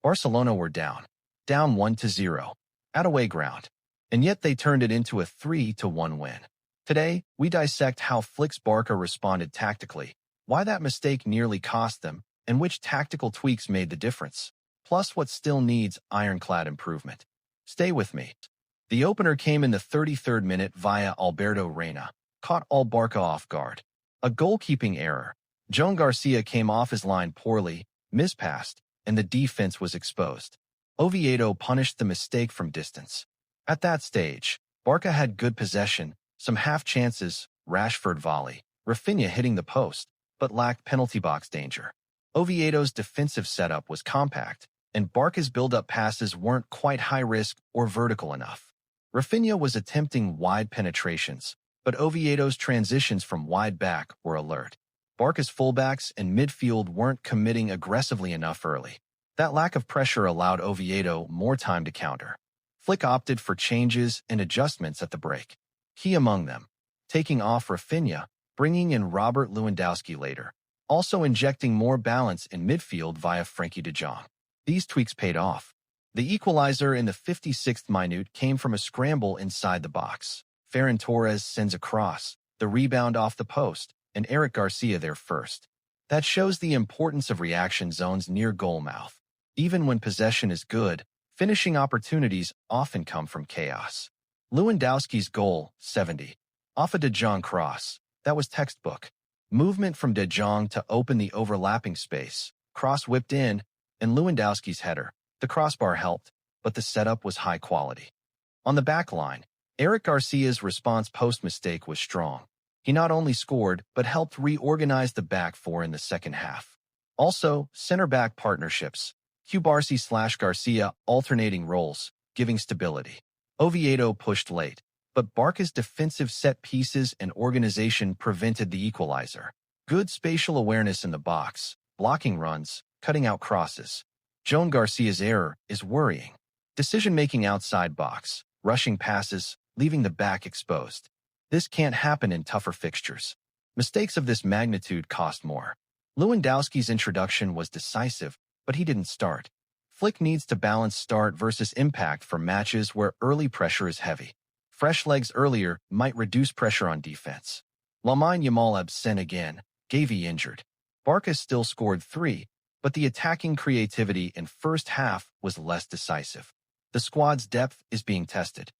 Barcelona were down 1-0, at away ground, and yet they turned it into a 3-1 win. Today, we dissect how Flick's Barca responded tactically, why that mistake nearly cost them, and which tactical tweaks made the difference, plus what still needs ironclad improvement. Stay with me. The opener came in the 33rd minute via Alberto Reina, caught all Barca off guard. A goalkeeping error. Joan García came off his line poorly, mispassed, and the defense was exposed. Oviedo punished the mistake from distance. At that stage, Barca had good possession, some half chances, Rashford volley, Rafinha hitting the post, but lacked penalty box danger. Oviedo's defensive setup was compact, and Barca's build-up passes weren't quite high risk or vertical enough. Rafinha was attempting wide penetrations, but Oviedo's transitions from wide back were alert. Barca's fullbacks and midfield weren't committing aggressively enough early. That lack of pressure allowed Oviedo more time to counter. Flick opted for changes and adjustments at the break. Key among them, taking off Rafinha, bringing in Robert Lewandowski later, also injecting more balance in midfield via Frenkie de Jong. These tweaks paid off. The equalizer in the 56th minute came from a scramble inside the box. Ferran Torres sends a cross, the rebound off the post, and Eric Garcia there first. That shows the importance of reaction zones near goal mouth. Even when possession is good, finishing opportunities often come from chaos. Lewandowski's goal, 70. Off a de Jong cross. That was textbook. Movement from de Jong to open the overlapping space. Cross whipped in, and Lewandowski's header. The crossbar helped, but the setup was high quality. On the back line, Eric Garcia's response post-mistake was strong. He not only scored, but helped reorganize the back four in the second half. Also, center-back partnerships. Cubarsí/Garcia alternating roles, giving stability. Oviedo pushed late, but Barca's defensive set pieces and organization prevented the equalizer. Good spatial awareness in the box, blocking runs, cutting out crosses. Joan Garcia's error is worrying. Decision-making outside box, rushing passes, leaving the back exposed. This can't happen in tougher fixtures. Mistakes of this magnitude cost more. Lewandowski's introduction was decisive, but he didn't start. Flick needs to balance start versus impact for matches where early pressure is heavy. Fresh legs earlier might reduce pressure on defense. Lamine Yamal absent again, Gavi injured. Barca still scored 3, but the attacking creativity in first half was less decisive. The squad's depth is being tested.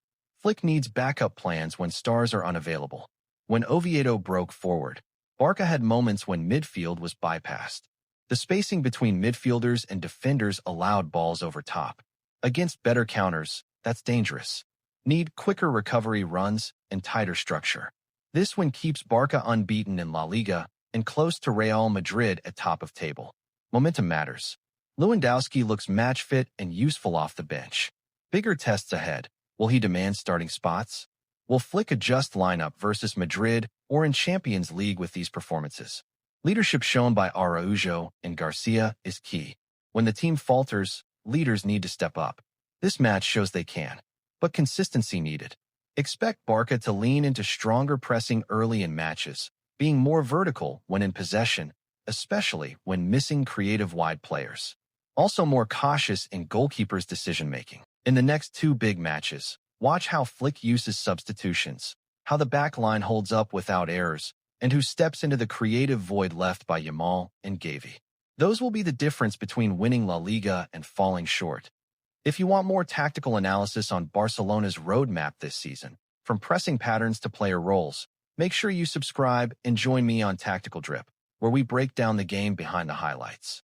Flick needs backup plans when stars are unavailable. When Oviedo broke forward, Barca had moments when midfield was bypassed. The spacing between midfielders and defenders allowed balls over top. Against better counters, that's dangerous. Need quicker recovery runs and tighter structure. This one keeps Barca unbeaten in La Liga and close to Real Madrid at top of table. Momentum matters. Lewandowski looks match fit and useful off the bench. Bigger tests ahead. Will he demand starting spots? Will Flick adjust lineup versus Madrid or in Champions League with these performances? Leadership shown by Araujo and Garcia is key. When the team falters, leaders need to step up. This match shows they can, but consistency needed. Expect Barca to lean into stronger pressing early in matches, being more vertical when in possession, especially when missing creative wide players. Also more cautious in goalkeepers' decision-making. In the next 2 big matches, watch how Flick uses substitutions, how the back line holds up without errors, and who steps into the creative void left by Yamal and Gavi. Those will be the difference between winning La Liga and falling short. If you want more tactical analysis on Barcelona's roadmap this season, from pressing patterns to player roles, make sure you subscribe and join me on Tactical Drip, where we break down the game behind the highlights.